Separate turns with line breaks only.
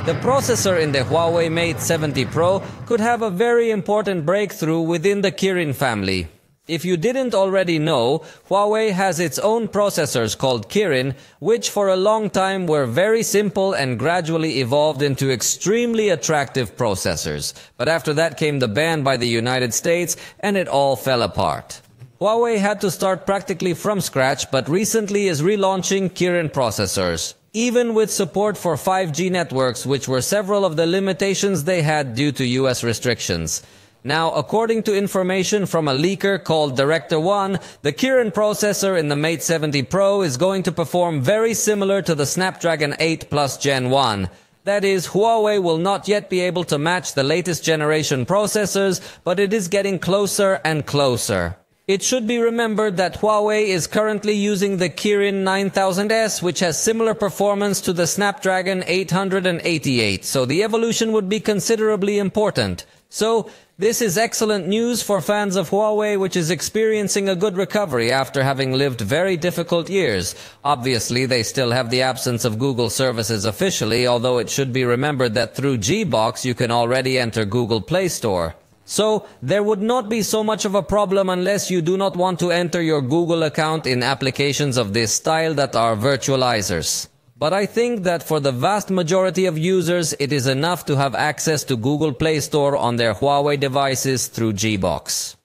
The processor in the Huawei Mate 70 Pro could have a very important breakthrough within the Kirin family. If you didn't already know, Huawei has its own processors called Kirin, which for a long time were very simple and gradually evolved into extremely attractive processors. But after that came the ban by the United States, and it all fell apart. Huawei had to start practically from scratch, but recently is relaunching Kirin processors, even with support for 5G networks, which were several of the limitations they had due to US restrictions. Now, according to information from a leaker called Director One, the Kirin processor in the Mate 70 Pro is going to perform very similar to the Snapdragon 8 Plus Gen 1. That is, Huawei will not yet be able to match the latest generation processors, but it is getting closer and closer. It should be remembered that Huawei is currently using the Kirin 9000S, which has similar performance to the Snapdragon 888, so the evolution would be considerably important. So, this is excellent news for fans of Huawei, which is experiencing a good recovery after having lived very difficult years. Obviously, they still have the absence of Google services officially, although it should be remembered that through Gbox you can already enter Google Play Store. So, there would not be so much of a problem unless you do not want to enter your Google account in applications of this style that are virtualizers. But I think that for the vast majority of users, it is enough to have access to Google Play Store on their Huawei devices through Gbox.